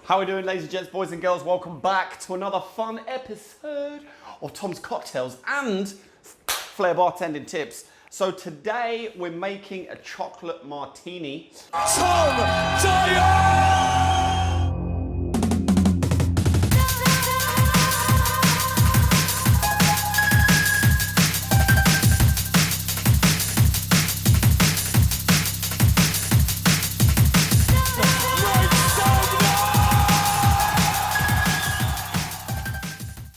How are we doing, ladies and gents, boys and girls? Welcome back to another fun episode of Tom's Cocktails and Flair Bartending Tips. So today we're making a chocolate martini. Tom Dyer!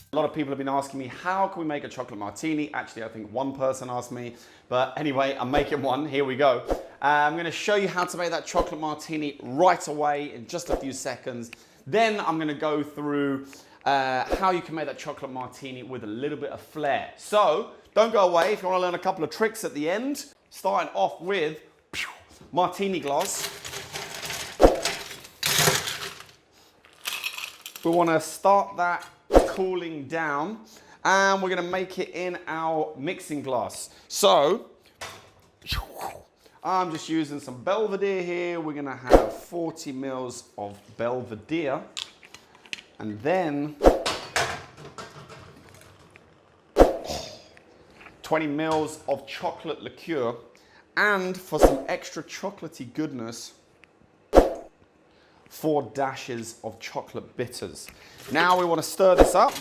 A lot of people have been asking me, how can we make a chocolate martini? Actually, I think one person asked me, but anyway, I'm making one. Here we go. I'm going to show you how to make that chocolate martini right away in just a few seconds. Then I'm going to go through how you can make that chocolate martini with a little bit of flair. So don't go away if you want to learn a couple of tricks at the end. Starting off with martini glass. We want to start that cooling down, and we're going to make it in our mixing glass. So I'm just using some Belvedere here. We're going to have 40 mils of Belvedere, and then 20 mils of chocolate liqueur, and for some extra chocolatey goodness, 4 dashes of chocolate bitters. Now we want to stir this up.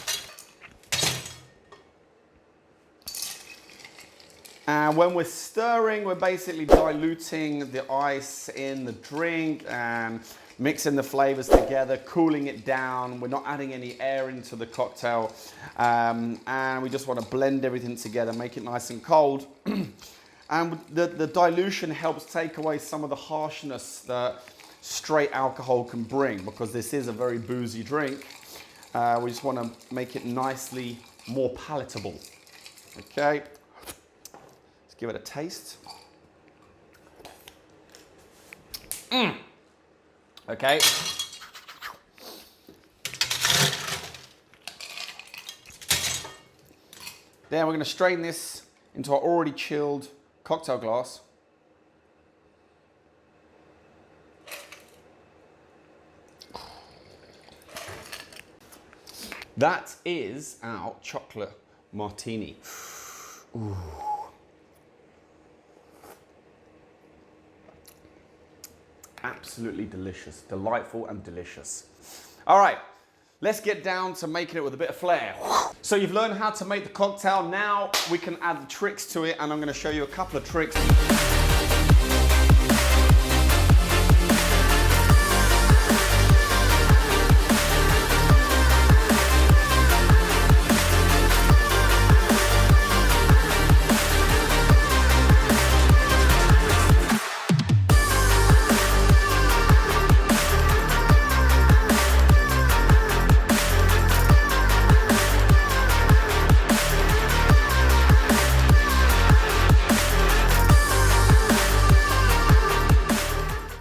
And when we're stirring, we're basically diluting the ice in the drink and mixing the flavors together, cooling it down. We're not adding any air into the cocktail. And we just want to blend everything together, make it nice and cold. And the dilution helps take away some of the harshness that straight alcohol can bring, because this is a very boozy drink. We just want to make it nicely more palatable. Okay, let's give it a taste. Okay. Then we're going to strain this into our already chilled cocktail glass. That is our chocolate martini. Ooh. Absolutely delicious, delightful and delicious. All right, let's get down to making it with a bit of flair. So you've learned how to make the cocktail. Now we can add the tricks to it, and I'm going to show you a couple of tricks.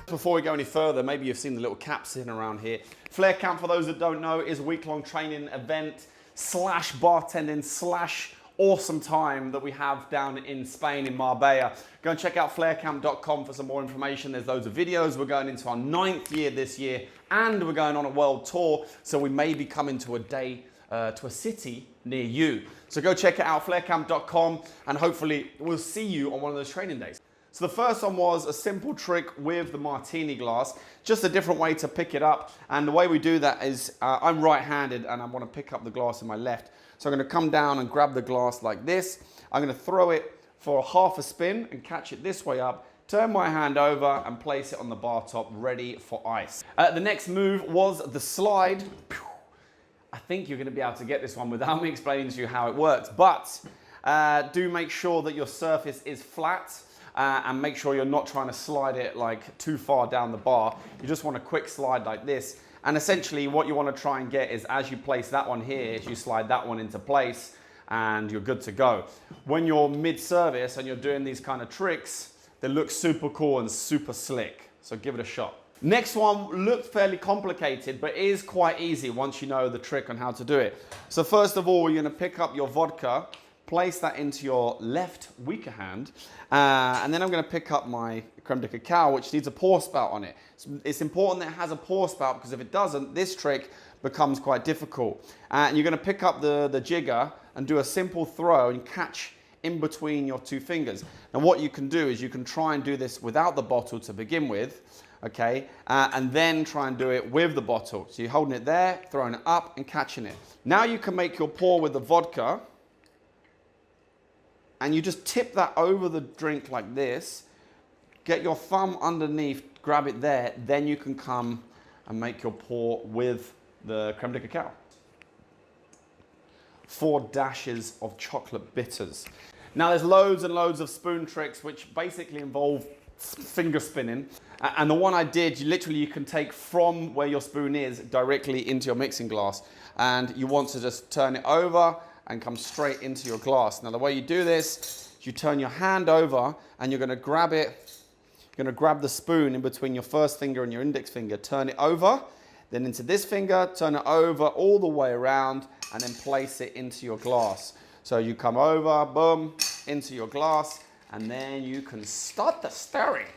Before we go any further, maybe you've seen the little caps in around here. Flair Camp, for those that don't know, is a week-long training event slash bartending slash awesome time that we have down in Spain, in Marbella. Go and check out flaircamp.com for some more information. There's loads of videos. We're going into our 9th year this year, and we're going on a world tour, so we may be coming to a city near you. So go check it out, flaircamp.com, and hopefully we'll see you on one of those training days. So the first one was a simple trick with the martini glass, just a different way to pick it up. And the way we do that is, I'm right-handed and I want to pick up the glass in my left. So I'm going to come down and grab the glass like this. I'm going to throw it for half a spin and catch it this way up, turn my hand over and place it on the bar top, ready for ice. The next move was the slide. I think you're going to be able to get this one without me explaining to you how it works, but do make sure that your surface is flat. And make sure you're not trying to slide it like too far down the bar. You just want a quick slide like this. And essentially what you want to try and get is, as you place that one here, is you slide that one into place and you're good to go. When you're mid-service and you're doing these kind of tricks, they look super cool and super slick. So give it a shot. Next one looked fairly complicated, but is quite easy once you know the trick on how to do it. So first of all, you're going to pick up your vodka, place that into your left weaker hand, and then I'm going to pick up my creme de cacao, which needs a pour spout on it. It's important that it has a pour spout, because if it doesn't, this trick becomes quite difficult. And you're going to pick up the jigger and do a simple throw and catch in between your two fingers. Now what you can do is you can try and do this without the bottle to begin with, okay, and then try and do it with the bottle. So you're holding it there, throwing it up and catching it. Now you can make your pour with the vodka, and you just tip that over the drink like this, get your thumb underneath, grab it there, then you can come and make your pour with the creme de cacao. 4 dashes of chocolate bitters. Now there's loads and loads of spoon tricks which basically involve finger spinning. And the one I did, you can take from where your spoon is directly into your mixing glass. And you want to just turn it over and come straight into your glass. Now the way you do this, you turn your hand over and you're gonna grab it, you're gonna grab the spoon in between your first finger and your index finger, turn it over, then into this finger, turn it over all the way around, and then place it into your glass. So you come over, boom, into your glass, and then you can start the stirring.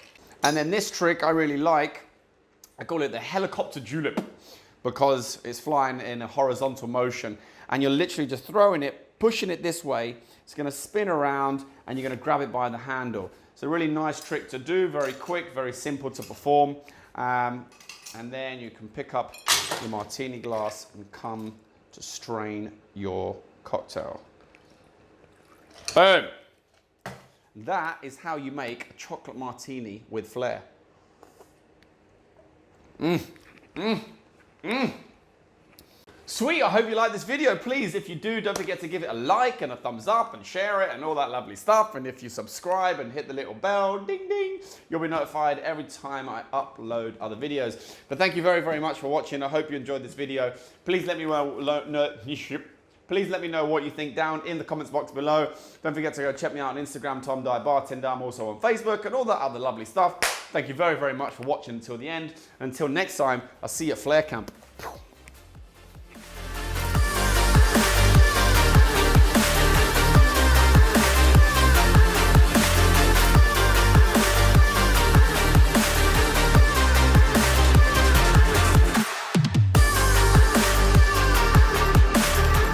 And then this trick I really like, I call it the helicopter julep, because it's flying in a horizontal motion, and you're literally just throwing it, pushing it this way, it's gonna spin around, and you're gonna grab it by the handle. It's a really nice trick to do, very quick, very simple to perform. And then you can pick up your martini glass and come to strain your cocktail. Boom! That is how you make a chocolate martini with flair. Sweet, I hope you like this video. Please, if you do, don't forget to give it a like and a thumbs up and share it and all that lovely stuff. And if you subscribe and hit the little bell, ding ding, you'll be notified every time I upload other videos. But thank you very, very much for watching. I hope you enjoyed this video. Please let me know what you think down in the comments box below. Don't forget to go check me out on Instagram, Tom Dyer Bartender. I'm also on Facebook and all that other lovely stuff. Thank you very, very much for watching until the end. Until next time, I'll see you at Flair Camp.